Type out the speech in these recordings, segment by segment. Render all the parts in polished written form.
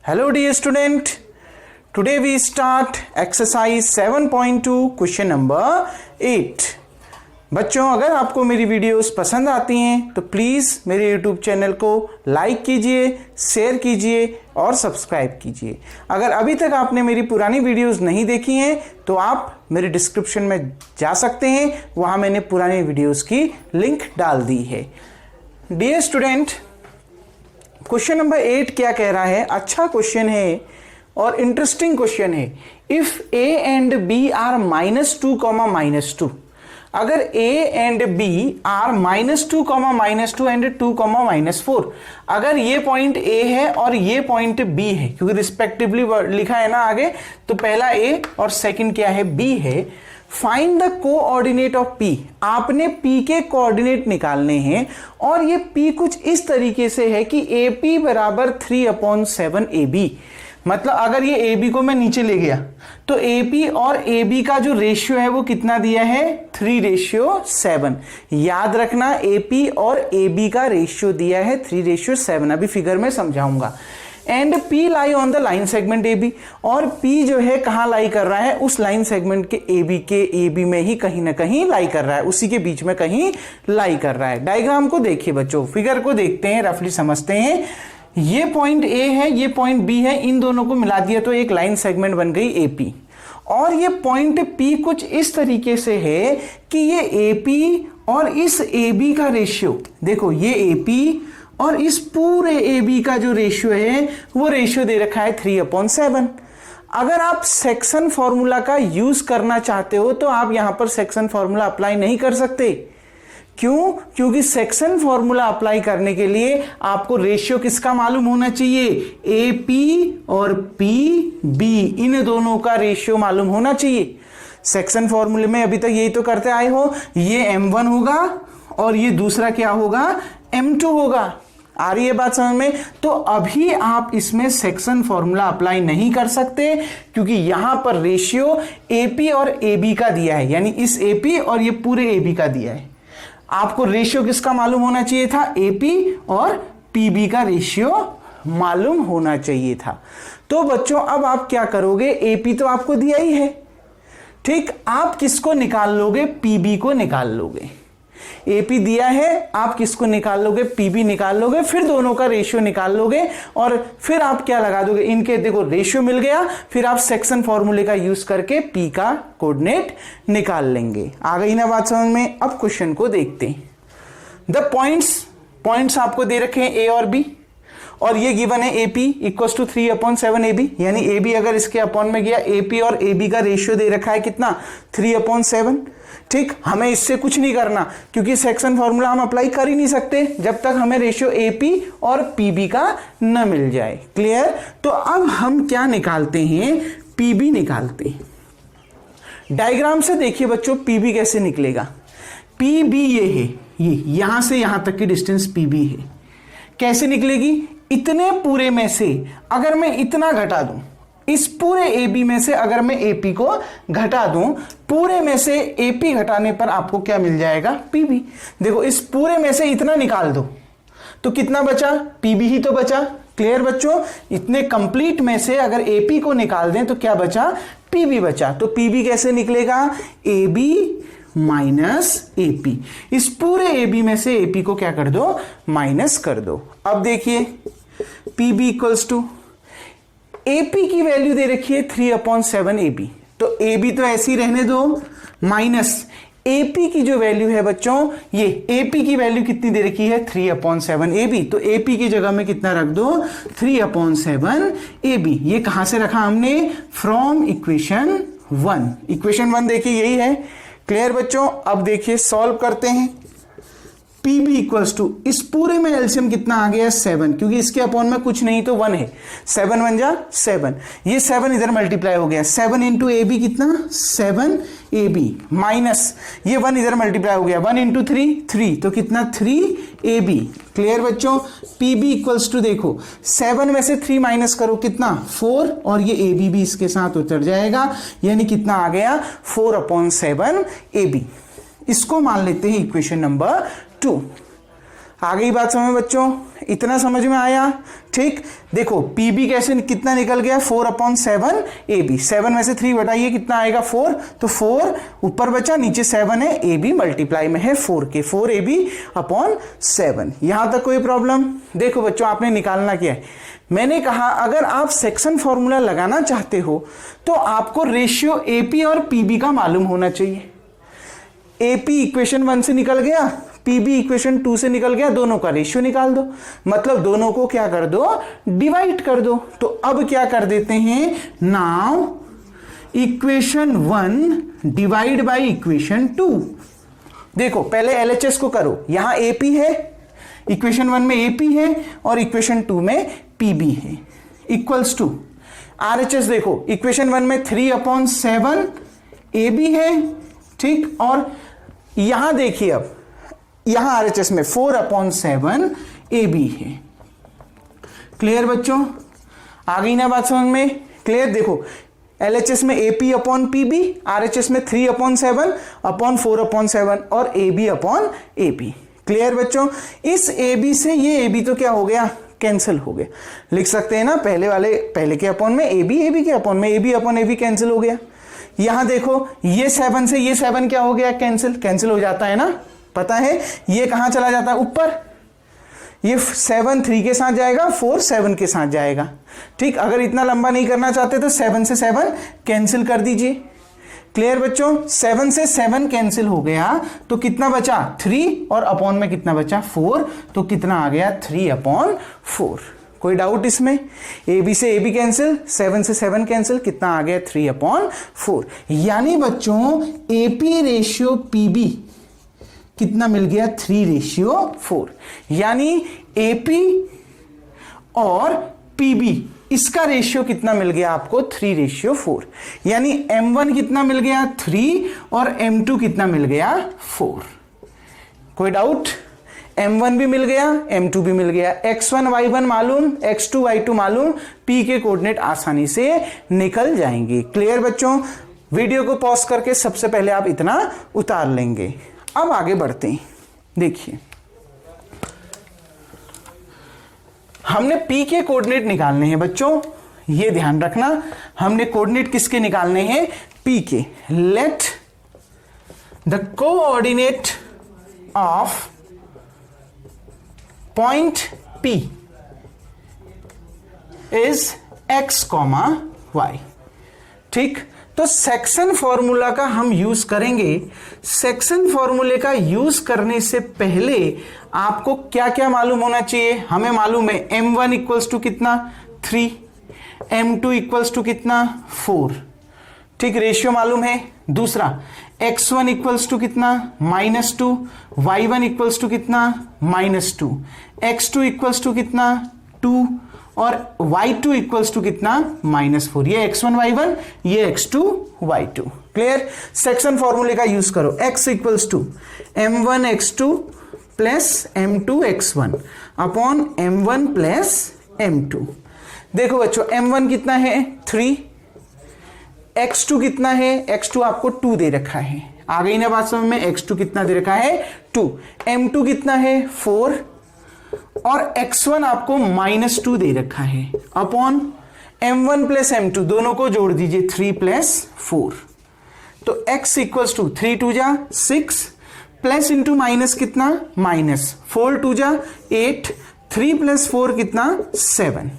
Hello dear student, today we start exercise 7.2 question number 8। बच्चों, अगर आपको मेरी वीडियोस पसंद आती हैं तो प्लीज़ मेरे YouTube चैनल को लाइक कीजिए, शेयर कीजिए और सब्सक्राइब कीजिए। अगर अभी तक आपने मेरी पुरानी वीडियोस नहीं देखी हैं तो आप मेरे डिस्क्रिप्शन में जा सकते हैं, वहाँ मैंने पुरानी वीडियोस की लिंक डाल दी है। डियर स्टूडेंट, क्वेश्चन नंबर 8 क्या कह रहा है? अच्छा क्वेश्चन है और इंटरेस्टिंग क्वेश्चन है। If A and B are -2, -2, अगर a and b are -2, -2 and 2, -4, अगर ये पॉइंट a है और ये पॉइंट b है, क्योंकि रिस्पेक्टिवली लिखा है ना आगे, तो पहला a और सेकंड क्या है, b है। Find the coordinate of p। आपने p के कोऑर्डिनेट निकालने हैं और ये p कुछ इस तरीके से है कि AP बराबर 3/7 AB। मतलब अगर ये AB को मैं नीचे ले गया तो AP और AB का जो रेशियो है वो कितना दिया है, 3:7। याद रखना, AP और AB का रेशियो दिया है 3:7। अभी फिगर में समझाऊंगा। And P lie on the line segment AB, और P जो है कहां लाई कर रहा है, उस लाइन सेगमेंट के AB में ही कहीं ना कहीं लाई कर रहा है, उसी के बीच में कहीं लाई कर रहा है। डायग्राम को देखिए बच्चों, फिगर को देखते हैं, रफली समझते हैं। ये पॉइंट A है, ये पॉइंट B है, इन दोनों को मिला दिया तो एक लाइन सेगमेंट बन गई AP। और ये पॉइंट P कुछ इस तरीके से है कि ये AP और इस AB का रेशियो, देखो ये AP और इस पूरे AB का जो रेशियो है वो रेशियो दे रखा है 3/7। अगर आप सेक्शन फॉर्मूला का यूज करना चाहते हो तो आप यहां पर सेक्शन फॉर्मूला अप्लाई नहीं कर सकते। क्यों? क्योंकि सेक्शन फॉर्मूला अप्लाई करने के लिए आपको रेशियो किसका मालूम होना चाहिए, AP और PB, इन दोनों का रेशियो मालूम होना चाहिए। सेक्शन फॉर्मूले में अभी तक यही तो करते आए हो, ये M1 होगा और ये दूसरा क्या होगा, M2 होगा। आ रही है बात समझ में? तो अभी आप इसमें सेक्शन फॉर्मूला अप्लाई नहीं कर सकते क्योंकि यहां पर रेशियो AP और AB का दिया है, यानी इस AP और ये पूरे AB का दिया है। आपको रेशियो किसका मालूम होना चाहिए था, AP और PB का रेशियो मालूम होना चाहिए था। तो बच्चों अब आप क्या करोगे, AP तो आपको दिया ही है, ठीक, आप किसको निकाल लोगे, PB को निकाल लोगे। AP दिया है, आप किसको निकाल लोगे, PB निकाल लोगे, फिर दोनों का रेशियो निकाल लोगे और फिर आप क्या लगा दोगे, इनके देखो रेशियो मिल गया, फिर आप सेक्शन फॉर्मूले का यूज करके P का कोऑर्डिनेट निकाल लेंगे। आ गई ना बात समझ में? अब क्वेश्चन को देखते हैं। द पॉइंट्स आपको दे रखे हैं A और B, और ये गिवन है AP = 3/7 AB, यानी AB अगर इसके अपॉन में गया, AP और AB का रेशियो दे रखा है कितना, 3/7। ठीक, हमें इससे कुछ नहीं करना क्योंकि सेक्शन फॉर्मूला हम अप्लाई कर ही नहीं सकते जब तक हमें रेशियो AP और PB का न मिल जाए। क्लियर? तो अब हम क्या निकालते हैं, PB निकालते हैं। डायग्राम से देखिए बच्चों, PB कैसे निकलेगा। PB ये है, ये यहां से यहां तक की डिस्टेंस PB है। कैसे निकलेगी, इतने पूरे में से अगर मैं इतना घटा दूं, इस पूरे AB में से अगर मैं AP को घटा दूं, पूरे में से AP घटाने पर आपको क्या मिल जाएगा, PB। देखो इस पूरे में से इतना निकाल दो तो कितना बचा, PB ही तो बचा। क्लियर बच्चों? इतने कंप्लीट में से अगर AP को निकाल दें तो क्या बचा, PB बचा। तो PB कैसे निकलेगा, AB माइनस AP। इस पूरे AB में से AP को क्या कर दो, माइनस कर दो। अब देखिए PB = AP की वैल्यू दे रखी है 3/7 AB, तो AB तो ऐसे ही रहने दो, माइनस AP की जो वैल्यू है बच्चों, ये AP की वैल्यू कितनी दे रखी है, 3/7 AB, तो AP की जगह में कितना रख दो, 3/7 AB। ये कहां से रखा हमने, फ्रॉम इक्वेशन 1। इक्वेशन 1 देखिए यही है। क्लियर बच्चों? अब देखिए सॉल्व करते हैं। PB = इस पूरे में एलसीएम कितना आ गया, 7, क्योंकि इसके अपॉन में कुछ नहीं तो 1 है, 7 1 जा 7, ये 7 इधर मल्टीप्लाई हो गया, 7 × AB कितना, 7 AB, माइनस ये 1 इधर मल्टीप्लाई हो गया, 1 × 3 3, तो कितना 3 AB। क्लियर बच्चों? PB = देखो 7 में से 3 माइनस करो कितना, 4, और ये AB भी इसके साथ उतर जाएगा, यानी कितना आ गया, 4/7 AB। इसको मान लेते हैं इक्वेशन नंबर 2। आ गई बात समझ में बच्चों? इतना समझ में आया? ठीक, देखो पीबी कैसे कितना निकल गया 4/7 AB, 7 में से 3 घटाइए कितना आएगा 4, तो 4 ऊपर बचा, नीचे 7 है, AB मल्टीप्लाई में है 4 के, 4AB/7। यहां तक कोई प्रॉब्लम? देखो बच्चों आपने निकालना क्या है, मैंने कहा अगर आप सेक्शन फॉर्मूला लगाना चाहते हो तो आपको रेशियो AP और PB का मालूम होना चाहिए। AP इक्वेशन 1 से निकल गया, PB इक्वेशन 2 से निकल गया, दोनों का रेशियो निकाल दो, मतलब दोनों को क्या कर दो, डिवाइड कर दो। तो अब क्या कर देते हैं, now equation 1 divide by equation 2। देखो पहले LHS को करो, यहां AP है, इक्वेशन 1 में AP है और इक्वेशन 2 में PB है, इक्वल्स टू RHS। देखो इक्वेशन 1 में 3/7 AB है, ठीक, और यहां देखिए अब यहां RHS में 4/7 AB है। क्लियर बच्चों? आ गई ना बात समझ में? क्लियर? देखो LHS में AP/PB, RHS में 3/7/4/7 और AB/AB। क्लियर बच्चों? इस AB से ये AB तो क्या हो गया, कैंसिल हो गया। लिख सकते हैं ना पहले के अपॉन में AB के अपॉन में AB/AB कैंसिल हो गया। यहां देखो ये 7 से ये 7 क्या हो गया, कैंसिल हो जाता है ना, पता है ये कहां चला जाता है, ऊपर। ये 7 3 के साथ जाएगा, 4 7 के साथ जाएगा। ठीक, अगर इतना लंबा नहीं करना चाहते तो 7 से 7 कैंसिल कर दीजिए। क्लियर बच्चों? 7 से 7 कैंसिल हो गया तो कितना बचा 3 और अपॉन में कितना बचा 4, तो कितना आ गया 3/4। कोई डाउट इसमें? AB से AB कैंसिल, 7 से 7 कैंसिल, कितना आ गया 3/4। यानी बच्चों AP रेशियो PB कितना मिल गया 3/4। यानी AP और PB इसका रेशियो कितना मिल गया आपको 3/4। यानी M1 कितना मिल गया 3 और M2 कितना मिल गया 4। कोई डाउट? M1 भी मिल गया, M2 भी मिल गया, X1 Y1 मालूम, X2 Y2 मालूम, P के कोऑर्डिनेट आसानी से निकल जाएंगे। क्लियर बच्चों? वीडियो को पॉज करके सबसे पहले आप इतना उतार लेंगे। अब आगे बढ़ते हैं। देखिए हमने P के कोऑर्डिनेट निकालने हैं बच्चों, ये ध्यान रखना, हमने कोऑर्डिनेट किसके निकालने हैं, P के। Let the coordinate of point P is x, y। ठीक, तो सेक्शन फॉर्मूला का हम यूज करेंगे। सेक्शन फॉर्मूले का यूज करने से पहले आपको क्या क्या मालूम होना चाहिए? हमें मालूम है M1 इक्वल्स टू कितना 3, M2 इक्वल्स टू कितना 4। ठीक, रेशियो मालूम है। दूसरा x1 इक्वल्स टू कितना -2, y1 इक्वल्स टू कितना -2, x2 इक्वल्स टू कितना 2 और y2 इक्वल्स टू कितना -4। ये x1 y1, ये x2 y2। क्लियर? सेक्शन फॉर्मूले का यूज करो। x equals to m1 x2 plus m2 x1 upon m1 plus m2। देखो बच्चों m1 कितना है 3, x2 कितना है, x2 आपको 2 दे रखा है। आ गई ना बात समझ में? x2 कितना दे रखा है 2, m2 कितना है 4 और x1 आपको -2 दे रखा है अपॉन m1 प्लस m2, दोनों को जोड़ दीजिए 3 प्लस 4। तो x इक्वल्स टू 3 2 जा 6 प्लस इंटू माइनस कितना -4 2 जा 8, 3 प्लस 4 कितना 7।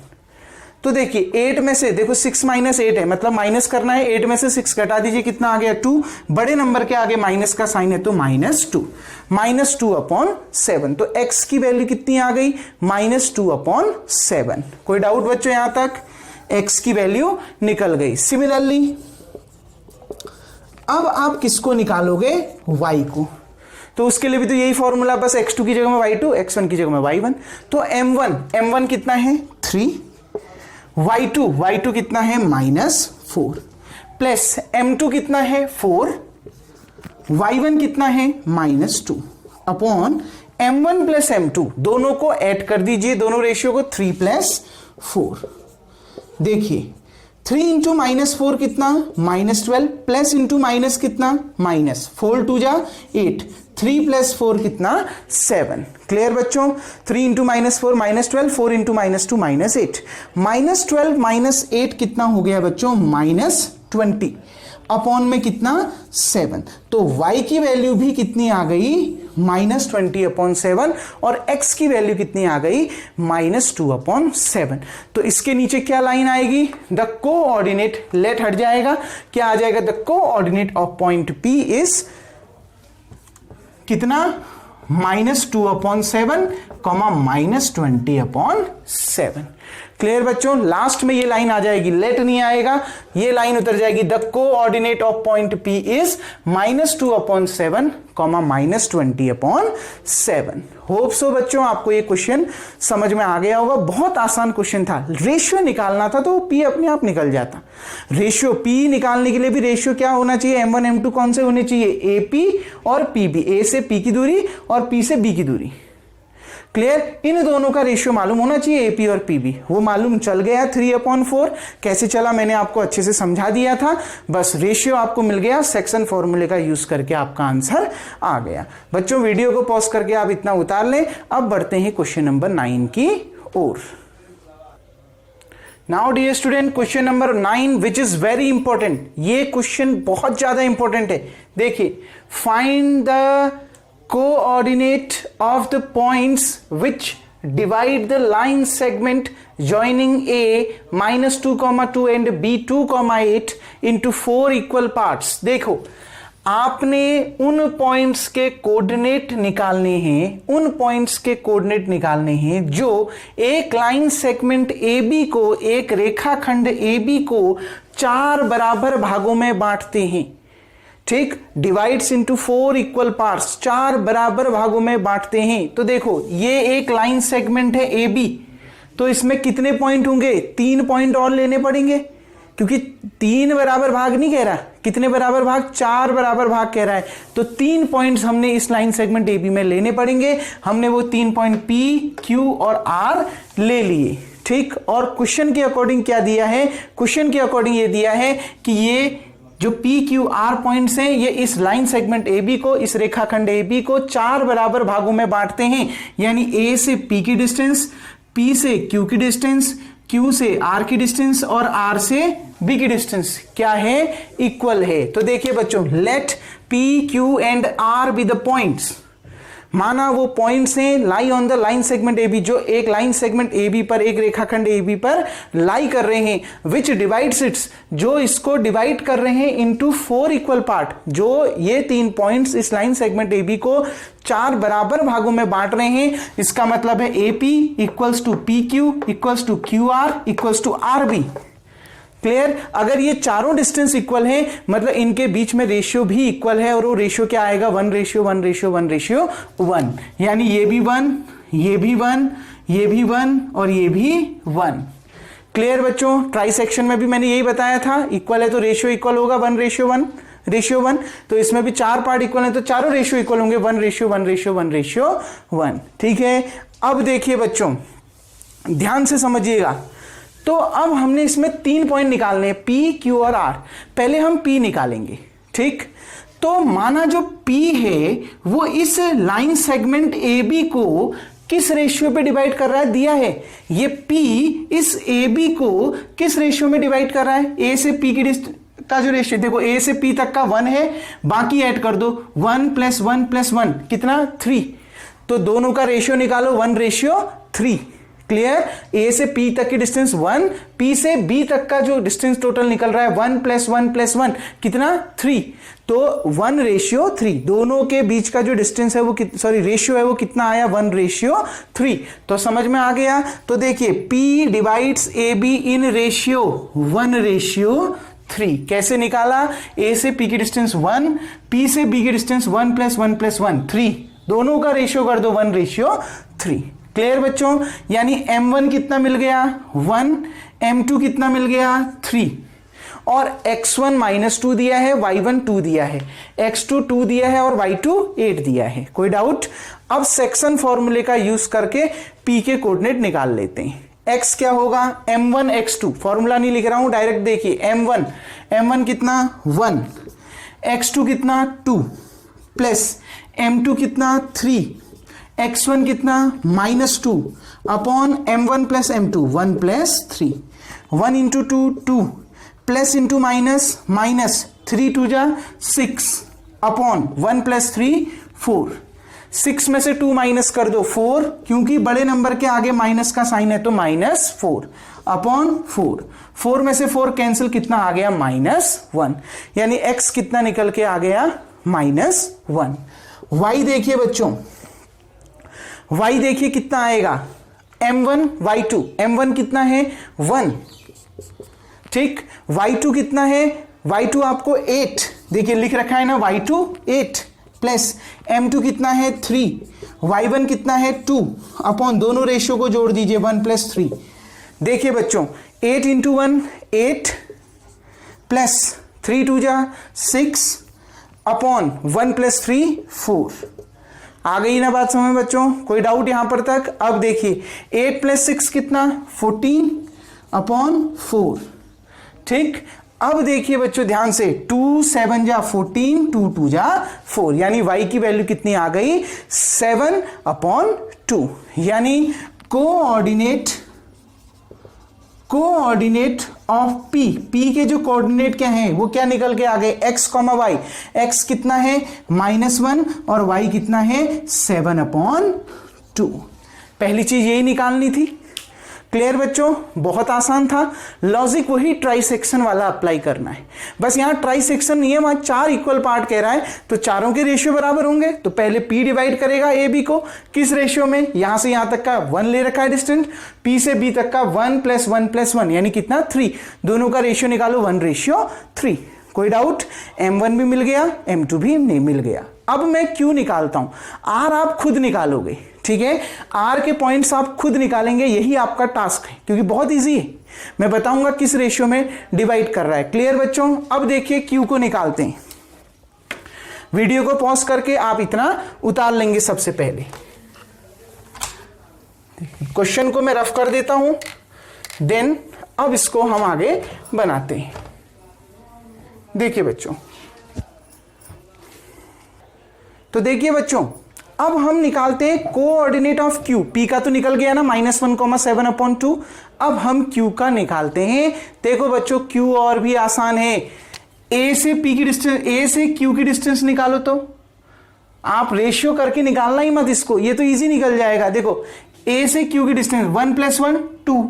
तो देखिए 8 में से देखो 6 - 8 है, मतलब माइनस करना है। 8 में से 6 घटा दीजिए, कितना आ गया 2। बड़े नंबर के आगे माइनस का साइन है तो -2 अपॉन 7। तो x की वैल्यू कितनी आ गई -2 अपॉन 7। कोई डाउट बच्चों? यहां तक x की वैल्यू निकल गई। सिमिलरली अब आप किसको निकालोगे, y को। तो उसके लिए भी तो यही फॉर्मूला, बस x2 की जगह में y2, x1 की जगह में y1। तो m1 कितना है 3, y2 कितना है -4 प्लस m2 कितना है 4, y1 कितना है -2 अपॉन m1 प्लस m2, दोनों को ऐड कर दीजिए, दोनों रेशियो को 3 प्लस 4। देखिए 3 इंटू -4 कितना, -12, प्लस इंटू माइनस कितना, माइनस, 4 2 जा 8, 3 + 4 कितना, 7। क्लियर बच्चों, 3 इंटू -4 -12, 4 इंटू -2 -8, -12 - 8 कितना हो गया बच्चों, -20 अपॉन में कितना, 7। तो y की वैल्यू भी कितनी आ गई, -20/7, और x की वैल्यू कितनी आ गई, -2/7। तो इसके नीचे क्या लाइन आएगी, द कोऑर्डिनेट, लेट हट जाएगा, क्या आ जाएगा, the coordinate of point P is कितना, -2/7, -20/7। क्लियर बच्चों, लास्ट में ये लाइन आ जाएगी, लेट नहीं आएगा, ये लाइन उतर जाएगी, the coordinate of point P is -2/7, -20/7। Hope so बच्चों आपको ये क्वेश्चन समझ में आ गया होगा। बहुत आसान क्वेश्चन था, रेशियो निकालना था तो P अपने आप निकल जाता। रेशियो P निकालने के लिए भी रेशियो क्या होना चाहिए, M1 M2 कौन से होने चाहिए, AP और PB, A से P की दूरी और P से B की दूरी। क्लियर, इन दोनों का रेशियो मालूम होना चाहिए, AP और PB। वो मालूम चल गया, 3/4 कैसे चला मैंने आपको अच्छे से समझा दिया था। बस रेशियो आपको मिल गया, सेक्शन फॉर्मूले का यूज करके आपका आंसर आ गया। बच्चों वीडियो को पॉज करके आप इतना उतार लें। अब बढ़ते हैं क्वेश्चन नंबर 9 की ओर। Now dear student, question number 9 which is very important. ये क्वेश्चन बहुत ज्यादा इंपॉर्टेंट है। देखिए, find the coordinate of the points which divide the line segment joining A -2, and B 2, 8 into 4 equal parts। देखो, आपने उन पॉइंट्स के कोऑर्डिनेट निकालने हैं, उन पॉइंट्स के कोऑर्डिनेट निकालने हैं जो एक लाइन सेगमेंट AB को, एक रेखाखंड AB को 4 बराबर भागों में बांटते हैं। ठीक, डिवाइड्स इनटू 4 इक्वल पार्ट्स, 4 बराबर भागों में बांटते हैं। तो देखो, ये एक लाइन सेगमेंट है AB, तो इसमें कितने पॉइंट होंगे, 3 पॉइंट और लेने पड़ेंगे, क्योंकि 3 बराबर भाग नहीं कह रहा, कितने बराबर भाग, 4 बराबर भाग कह रहा है। तो 3 पॉइंट्स हमने इस लाइन सेगमेंट AB में लेने पड़ेंगे। हमने वो 3 पॉइंट P, Q और R ले लिए। ठीक, और क्वेश्चन के अकॉर्डिंग क्या दिया है, क्वेश्चन के अकॉर्डिंग ये दिया है कि ये जो P, Q, R पॉइंट्स हैं, ये इस लाइन सेगमेंट AB को, इस रेखाखंड AB को 4 बराबर भागों में बांटते हैं। यानी A से P की डिस्टेंस, P से Q की डिस्टेंस, Q से R की डिस्टेंस और R से B की डिस्टेंस क्या है, इक्वल है। तो देखिए बच्चों, let P, Q and R be the points. माना वो पॉइंट्स हैं lie on the line segment AB, जो एक लाइन सेगमेंट AB पर, एक रेखाखंड AB पर लाई कर रहे हैं, विच डिवाइड्स इट्स, जो इसको डिवाइड कर रहे हैं इनटू 4 इक्वल पार्ट। जो ये 3 पॉइंट्स इस लाइन सेगमेंट AB को 4 बराबर भागों में बांट रहे हैं। इसका मतलब है AP equals to PQ equals to QR equals to RB। Clear, अगर ये चारों डिस्टेंस इक्वल है, मतलब इनके बीच में रेशियो भी इक्वल है, और वो रेशियो क्या आएगा, 1:1:1:1, यानी ये भी 1, ये भी 1, ये भी 1 और ये भी 1। क्लियर बच्चों, ट्राई सेक्शन में भी मैंने यही बताया था, इक्वल है तो रेशियो इक्वल होगा 1:1:1। तो इसमें भी 4 पार्ट इक्वल है, तो चारों रेशियो इक्वल होंगे 1:1:1:1। ठीक है, अब देखिए बच्चों, ध्यान से समझिएगा। तो अब हमने इसमें 3 पॉइंट निकालने हैं, P, Q और R। पहले हम P निकालेंगे। ठीक, तो माना जो P है वो इस लाइन सेगमेंट AB को किस रेशियो पे डिवाइड कर रहा है, दिया है। ये P इस AB को किस रेशियो में डिवाइड कर रहा है, A से P की का जो रेशियो, देखो A से P तक का 1 है, बाकी ऐड कर दो, 1 + 1 + 1 कितना, 3। तो दोनों का रेशियो निकालो, 1:3। क्लियर, A से P तक की डिस्टेंस 1, P से B तक का जो डिस्टेंस टोटल निकल रहा है 1 + 1 + 1 कितना, 3। तो 1:3, दोनों के बीच का जो डिस्टेंस है वो रेशियो है वो कितना आया, 1:3। तो समझ में आ गया। तो देखिए, P divides AB in ratio 1:3। कैसे निकाला, A से P की डिस्टेंस 1, P से B की डिस्टेंस 1 + 1 + 1 3, दोनों का रेशियो कर दो 1:3। क्लियर बच्चों, यानी M1 कितना मिल गया, 1, M2 कितना मिल गया, 3, और X1 -2 दिया है, Y1 2 दिया है, X2 2 दिया है और Y2 8 दिया है। कोई डाउट। अब सेक्शन फॉर्मूले का यूज करके P के कोऑर्डिनेट निकाल लेते हैं। x क्या होगा m1 x2, फॉर्मूला नहीं लिख रहा हूं डायरेक्ट, देखिए m1 कितना 1, x2 कितना 2 प्लस m2 कितना 3, x1 कितना -2 upon m1 plus m2 1 plus 3, 1 into 2 2 plus into minus minus 3 2 जा 6 अपॉन 1 प्लस 3 4, 6 में से 2 माइनस कर दो 4, क्योंकि बड़े नंबर के आगे माइनस का साइन है तो -4 अपॉन 4 में से 4 कैंसिल, कितना आ गया -1, यानी x कितना निकल के आ गया -1। y देखिए बच्चों, y देखिए कितना आएगा m1 y2, m1 कितना है 1, ठीक, y2 कितना है, y2 आपको 8, देखिए लिख रखा है ना y2 8 प्लस m2 कितना है 3, y1 कितना है 2 अपॉन दोनों रेशियो को जोड़ दीजिए 1 प्लस 3। देखिए बच्चों 8 इंटू 1 8 प्लस 3 2 जा 6 अपॉन 1 प्लस 3 4। आ गई ना बात समझ में बच्चों, कोई डाउट यहां पर तक? अब देखिए 8 प्लस 6 कितना 14 अपॉन 4, ठीक। अब देखिए बच्चों ध्यान से 2 7 जा 14, 2 2 जा 4, यानी y की वैल्यू कितनी आ गई 7 अपॉन 2, यानी कोऑर्डिनेट ऑफ p के जो कोऑर्डिनेट क्या है वो क्या निकल के आ गए x, y, x कितना है -1 और y कितना है 7 अपॉन 2। पहली चीज यही निकालनी थी। क्लियर बच्चों, बहुत आसान था। लॉजिक वही ट्राइसेक्शन वाला अप्लाई करना है, बस यहां ट्राइसेक्शन नहीं है, वहां 4 इक्वल पार्ट कह रहा है तो चारों के रेशियो बराबर होंगे, तो पहले p डिवाइड करेगा a b को, किस रेशियो में, यहां से यहां तक का 1 ले रखा है डिस्टेंस, p से b तक का 1 प्लस 1 प्लस 1 यानी कितना 3, दोनों का रेशियो निकालो 1:3। कोई डाउट? m1 भी मिल गया, m2 भी नहीं मिल गया। अब मैं q निकालता हूं, r आप खुद निकालोगे, ठीक है, r के पॉइंट्स आप खुद निकालेंगे, यही आपका टास्क है क्योंकि बहुत इजी है। मैं बताऊंगा किस रेशियो में डिवाइड कर रहा है। क्लियर बच्चों? अब देखिए q को निकालते हैं। वीडियो को पॉज करके आप इतना उतार लेंगे सबसे पहले। क्वेश्चन को मैं रफ कर देता हूं, देन अब इसको हम आगे बनाते हैं। देखिए बच्चों, तो देखिए बच्चों अब हम निकालते हैं कोऑर्डिनेट ऑफ q। p का तो निकल गया ना -1, 7 अपॉन 2। अब हम q का निकालते हैं। देखो बच्चों q और भी आसान है, a से p की डिस्टेंस, a से q की डिस्टेंस निकालो, तो आप रेशियो करके निकालना ही मत इसको, ये तो इजी निकल जाएगा। देखो a से q की डिस्टेंस 1 प्लस 1 2,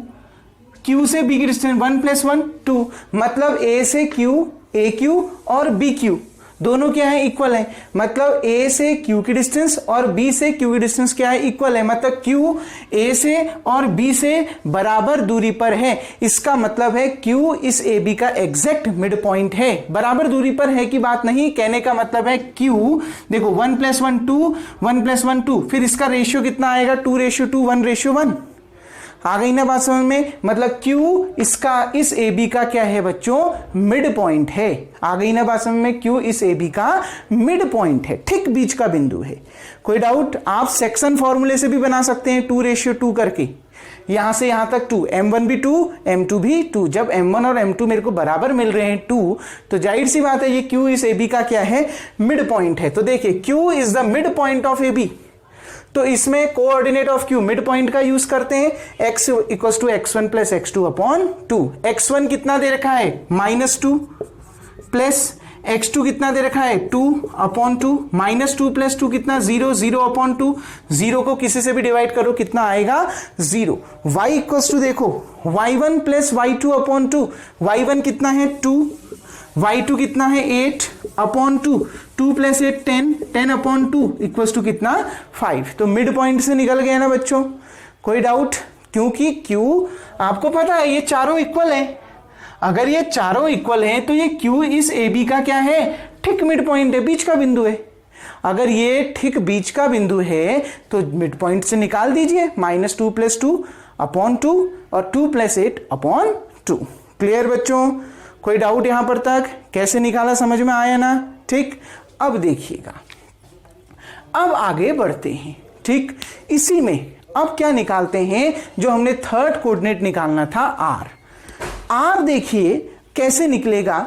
q से b की डिस्टेंस 1 प्लस 1 2, मतलब a से q aq और bq दोनों क्या है इक्वल है, मतलब a से q की डिस्टेंस और b से q की डिस्टेंस क्या है इक्वल है, मतलब q a से और b से बराबर दूरी पर है। इसका मतलब है q इस ab का एग्जैक्ट मिड पॉइंट है। बराबर दूरी पर है की बात नहीं, कहने का मतलब है q देखो 1 प्लस 1 2, 1 प्लस 1 2, फिर इसका रेशियो कितना आएगा 2:2, 1:1। आ गई ना बात समझ में, मतलब Q इसका इस AB का क्या है बच्चों मिड पॉइंट है। आ गई ना बात समझ में, Q इस AB का मिड पॉइंट है, ठीक बीच का बिंदु है। कोई डाउट? आप सेक्शन फॉर्मूले से भी बना सकते हैं 2:2 करके, यहां से यहां तक 2, m1 भी 2 m2 भी 2। जब m1 और m2 मेरे को बराबर मिल रहे हैं 2, तो जाहिर सी बात है ये Q इस AB का क्या है मिड पॉइंट है। तो देखिए Q is the mid point of AB, तो इसमें coordinate of q mid point का यूज करते हैं, x equals to x1 plus x2 upon 2। x1 कितना दे रखा है -2 प्लस x2 कितना दे रखा है 2 अपॉन 2, -2 प्लस 2 कितना 0, 0 अपॉन 2, 0 को किसी से भी डिवाइड करो कितना आएगा 0। y इक्वल्स टू देखो y1 plus y2 upon 2, y1 कितना है 2, y2 कितना है 8 upon 2, 2 plus 8 10, 10 upon 2 equals to कितना 5। तो मिड पॉइंट से निकल गया ना बच्चों, कोई डाउट? क्योंकि Q आपको पता है ये चारों इक्वल है, अगर ये चारों इक्वल हैं तो ये Q इस AB का क्या है ठीक मिड पॉइंट है, बीच का बिंदु है। अगर ये ठीक बीच का बिंदु है तो मिड पॉइंट से निकाल दीजिए -2 प्लस 2 अपॉन 2 और 2 प्लस 8 अपॉन 2। क्लियर बच्चों? कोई डाउट यहां पर तक? कैसे निकाला समझ में आया ना? ठीक, अब देखिएगा, अब आगे बढ़ते हैं। ठीक, इसी में अब क्या निकालते हैं, जो हमने थर्ड कोऑर्डिनेट निकालना था आर। आर देखिए कैसे निकलेगा,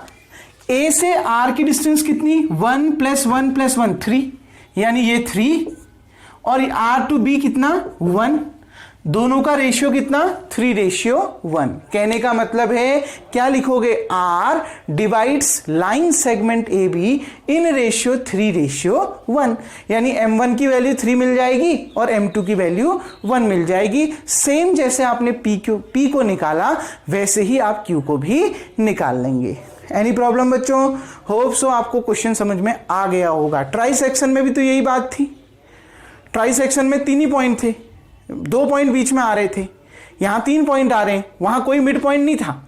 ए से आर की डिस्टेंस कितनी, 1 + 1 + 1 3, यानी ये 3, और आर टू बी कितना 1, दोनों का रेशियो कितना 3:1। कहने का मतलब है क्या लिखोगे, R divides line segment A be in ratio 3:1, यानी m1 की वैल्यू 3 मिल जाएगी और m2 की वैल्यू 1 मिल जाएगी। सेम जैसे आपने p को निकाला वैसे ही आप q को भी निकाल लेंगे। एनी प्रॉब्लम बच्चों? होप सो आपको क्वेश्चन समझ में आ गया होगा। ट्राई सेक्शन में भी तो यही बात थी, ट्राई सेक्शन में 3 ही पॉइंट थे, 2 पॉइंट बीच में आ रहे थे, यहां 3 पॉइंट आ रहे हैं, वहां कोई मिड पॉइंट नहीं था,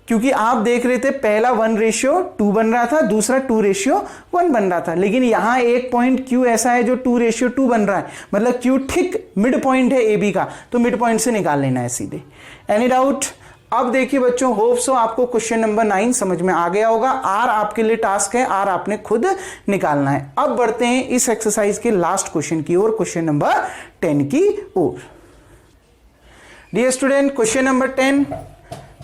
क्योंकि आप देख रहे थे पहला 1:2 बन रहा था, दूसरा 2:1 बन रहा था, लेकिन यहां एक पॉइंट Q ऐसा है जो 2:2 बन रहा है, मतलब Q ठीक मिड पॉइंट है AB का, तो मिड पॉइंट से निकाल लेना है सीधे। Any doubt? अब देखिए बच्चों, होप सो आपको क्वेश्चन नंबर 9 समझ में आ गया होगा। आर आपके लिए टास्क है, आर आपने खुद निकालना है। अब बढ़ते हैं इस एक्सरसाइज के लास्ट क्वेश्चन की ओर, क्वेश्चन नंबर 10 की ओर। डियर स्टूडेंट, क्वेश्चन नंबर 10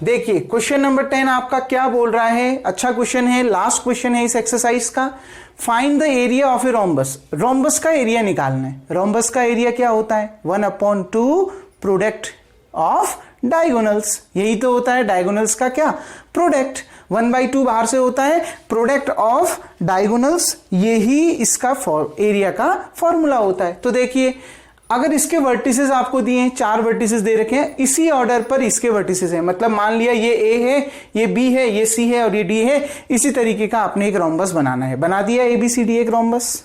देखिए। क्वेश्चन नंबर 10 आपका क्या बोल रहा है, अच्छा क्वेश्चन है, लास्ट क्वेश्चन है इस एक्सरसाइज का। Find the area of a rhombus. Rhombus का एरिया निकालना है। रोम्बस का एरिया क्या होता है, 1/2 प्रोडक्ट ऑफ डायगोनल्स, यही तो होता है डायगोनल्स का क्या, प्रोडक्ट। 1/2 बाहर से होता है प्रोडक्ट ऑफ डायगोनल्स, यही इसका एरिया का फॉर्मूला होता है। तो देखिए, अगर इसके वर्टिसेस आपको दिए हैं, 4 वर्टिसेस दे रखे हैं, इसी ऑर्डर पर इसके वर्टिसेस हैं, मतलब मान लिया ये ए है, ये बी है, ये सी है और ये डी है, इसी तरीके का आपने एक रोम्बस बनाना है। बना दिया ABCD एक रोम्बस।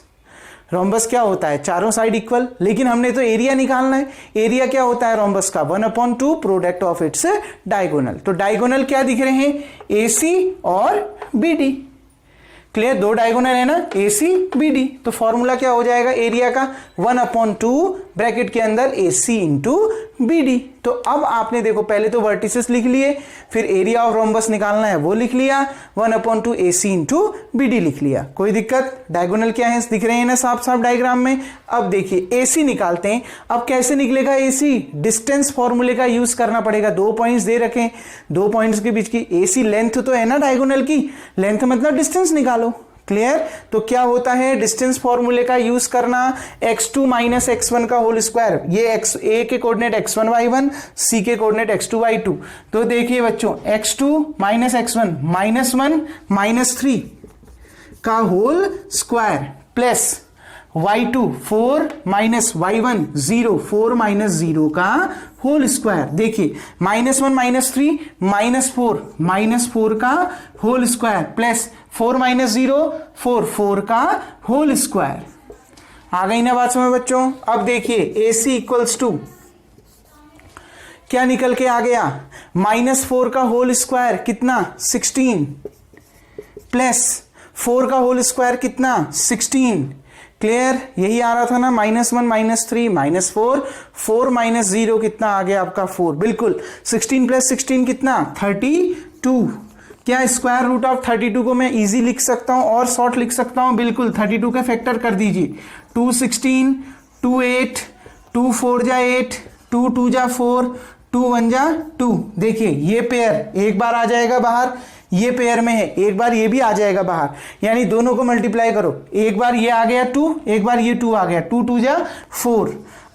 रोम्बस क्या होता है, चारों साइड इक्वल, लेकिन हमने तो एरिया निकालना है। एरिया क्या होता है रोम्बस का, 1/2 प्रोडक्ट ऑफ इट्स डायगोनल। तो डायगोनल क्या दिख रहे हैं, AC और BD। क्लियर, 2 डायगोनल है ना, AC BD। तो फॉर्मूला क्या हो जाएगा एरिया का, 1/2 ब्रैकेट के अंदर AC इंटू BD। तो अब आपने देखो पहले तो वर्टिसेस लिख लिए, फिर एरिया ऑफ रोम्बस निकालना है वो लिख लिया, 1/2 AC इंटू BD लिख लिया। कोई दिक्कत? डायगोनल क्या है दिख रहे हैं ना साफ साफ डायग्राम में। अब देखिए AC निकालते हैं। अब कैसे निकलेगा AC, डिस्टेंस फॉर्मूले का यूज करना पड़ेगा। 2 पॉइंट्स दे रखे हैं, 2 पॉइंट्स के बीच की AC लेंथ तो है ना डायगोनल की, लेंथ मतलब डिस्टेंस निकालो। क्लियर? तो क्या होता है डिस्टेंस फॉर्मूले का यूज करना, x2 - x1 का होल स्क्वायर। ये A के कोऑर्डिनेट x1 y1, C के कोऑर्डिनेट x2 y2। तो देखिए बच्चों, x2 - x1 -1 -3 का whole square plus y2 4 - y1 0 4 - 0 का होल स्क्वायर। देखिए -1 -3 -4 -4 का होल स्क्वायर प्लस 4 - 0 4 4 का होल स्क्वायर। आ गई ना बात समझ बच्चों? अब देखिए AC = क्या निकल के आ गया, -4 का होल स्क्वायर कितना 16 प्लस 4 का होल स्क्वायर कितना 16। क्लियर? यही आ रहा था ना, -1 -3 -4 4 - 0 कितना आ गया आपका 4। बिल्कुल, 16 + 16 कितना 32। क्या स्क्वायर रूट ऑफ 32 को मैं इजी लिख सकता हूं और शॉर्ट लिख सकता हूं? बिल्कुल, 32 का फैक्टर कर दीजिए, 2 16 2 8 2 4 जा 8 2 2 जा 4 2 1 जा 2। देखिए ये पेयर एक बार आ जाएगा बाहर, ये पेयर में है, एक बार ये भी आ जाएगा बाहर, यानी दोनों को मल्टीप्लाई करो, एक बार ये आ गया 2, एक बार ये 2 आ गया, 2 2 जा 4।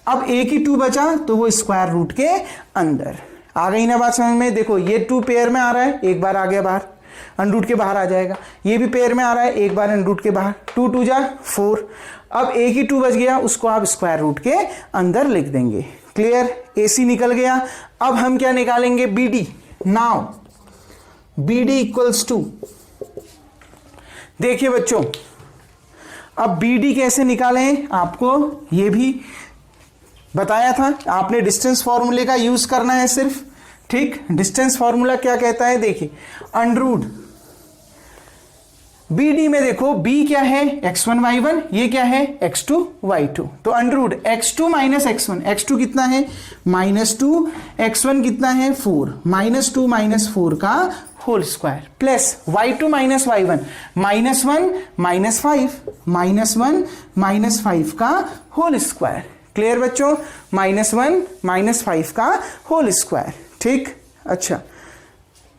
अब एक ही 2 बचा तो वो स्क्वायर रूट के अंदर। आ गई ना बात समझ में? देखो ये 2 पेयर में आ रहा है, एक बार आ गया बाहर, अंडरूट के बाहर आ जाएगा। ये भी पेयर में आ रहा है, एक बार अंडरूट के बाहर, 2 2 जा 4। अब एक ही 2 बच गया, उसको आप स्क्वायर रूट के अंदर लिख देंगे। क्लियर? AC निकल गया। अब हम क्या निकालेंगे, BD। नाउ BD = देखिए बच्चों, अब BD कैसे निकालें आपको ये भी बताया था, आपने डिस्टेंस फॉर्मूले का यूज करना है सिर्फ। ठीक, डिस्टेंस फॉर्मूला क्या कहता है, देखिए अंडरूट BD में देखो B क्या है x1 y1, ये क्या है x2 y2। तो अंडरूट x2 - x1, x2 कितना है -2, x1 कितना है 4, -2 - 4 का whole square plus y2 - y1 -1 - 5 -1 - 5 का होल स्क्वायर। क्लियर बच्चों, -1 -5 का होल स्क्वायर। ठीक, अच्छा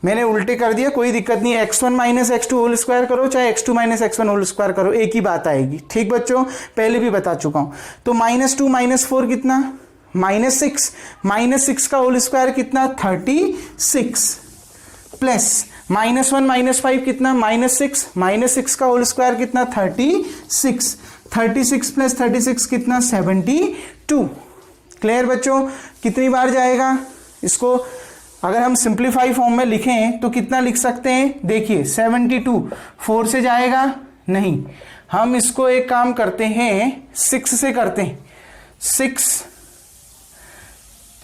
मैंने उल्टे कर दिया, कोई दिक्कत नहीं, x1 - x2 होल स्क्वायर करो चाहे x2 - x1 होल स्क्वायर करो, एक ही बात आएगी। ठीक बच्चों, पहले भी बता चुका हूं। तो -2 - 4 कितना, -6 का होल स्क्वायर कितना, 36 प्लस -1 - 5 कितना, -6 का होल स्क्वायर कितना, 36 प्लस 36 कितना, 72। क्लियर बच्चों, कितनी बार जाएगा इसको, अगर हम सिंप्लीफाई फॉर्म में लिखें तो कितना लिख सकते हैं, देखिए 72 4 से जाएगा नहीं, हम इसको एक काम करते हैं 6 से करते हैं, 6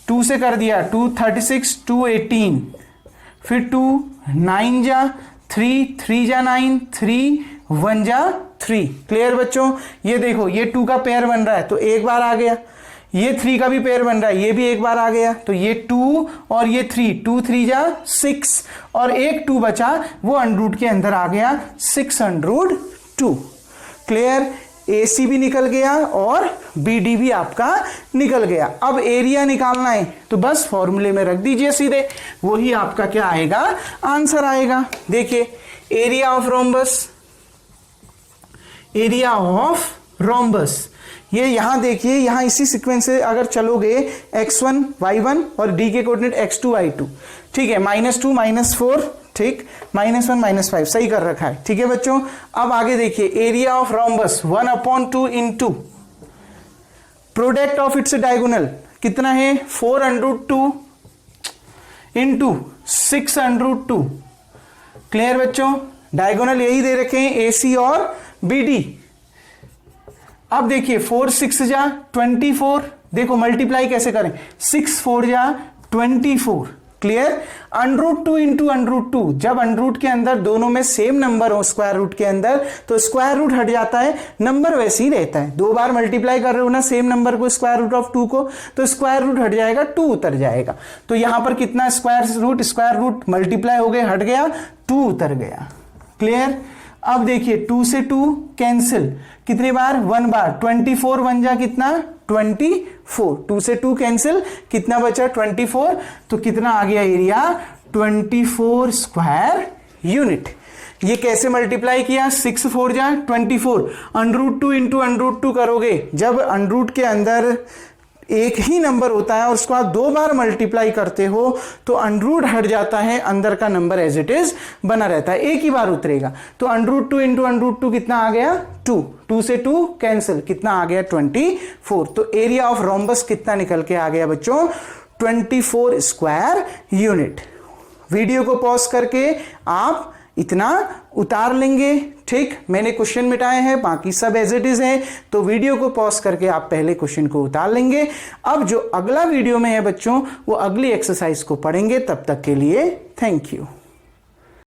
2 से कर दिया, 2 36 2 18, फिर 2 9 जा 3 3 जा 9 3 1 जा 3। क्लियर बच्चों, ये देखो ये 2 का पेयर बन रहा है तो एक बार आ गया, ये 3 का भी पेयर बन रहा है, ये भी एक बार आ गया, तो ये 2 और ये 3, 2 3 जा 6 और एक 2 बचा, वो अंडरूट के अंदर आ गया 602। क्लियर, AC भी निकल गया और BD भी आपका निकल गया। अब एरिया निकालना है तो बस फॉर्मूले में रख दीजिए सीधे, वही आपका क्या आएगा, आंसर आएगा। देखिए area of rhombus, area of rhombus, ये यहां देखिए, यहां इसी सीक्वेंस से अगर चलोगे x1 y1 और d के कोऑर्डिनेट x2 y2, ठीक है, -2 -4, ठीक, -1 -5 सही कर रखा है। ठीक है बच्चों, अब आगे देखिए area of rhombus 1/2 into product of its diagonal कितना है, 4√2 इंटू 6√2। क्लियर बच्चों, डायगोनल यही दे रखे हैं AC और BD। अब देखिए 4 6 जा 24, देखो मल्टीप्लाई कैसे करें, 6 4 जा 24। क्लियर, √2 इंटू √2, जब अंडरूट के अंदर दोनों में सेम नंबर हो स्क्वायर रूट के अंदर तो स्क्वायर रूट हट जाता है, नंबर वैसे ही रहता है। 2 बार मल्टीप्लाई कर रहे हो ना सेम नंबर को, स्क्वायर रूट ऑफ 2 को, तो स्क्वायर रूट हट जाएगा, 2 उतर जाएगा। तो यहां पर कितना स्क्वायर रूट मल्टीप्लाई हो गए, हट गया, 2 उतर गया। क्लियर, अब देखिए 2 से 2 कैंसिल, कितनी बार, 1 बार, 24 1 जा कितना, 24, 2 से 2 कैंसिल, कितना बचा, 24, तो कितना आ गया एरिया, 24 स्क्वायर यूनिट। ये कैसे मल्टीप्लाई किया, 6 4 जा 24, √2 इंटू √2 करोगे, जब अंडरूट के अंदर एक ही नंबर होता है और उसको आप 2 बार मल्टीप्लाई करते हो तो अंडरूट हट जाता है, अंदर का नंबर एज इट इज बना रहता है, एक ही बार उतरेगा। तो √2 इंटू √2 कितना आ गया, 2, 2 से 2 कैंसिल, कितना आ गया, 24। तो एरिया ऑफ रोम्बस कितना निकल के आ गया बच्चों, 24 स्क्वायर यूनिट। वीडियो को पॉज करके आप इतना उतार लेंगे। ठीक, मैंने क्वेश्चन मिटाए हैं, बाकी सब एज इट इज है, तो वीडियो को पॉज करके आप पहले क्वेश्चन को उतार लेंगे। अब जो अगला वीडियो में है बच्चों, वो अगली एक्सरसाइज को पढ़ेंगे। तब तक के लिए थैंक यू।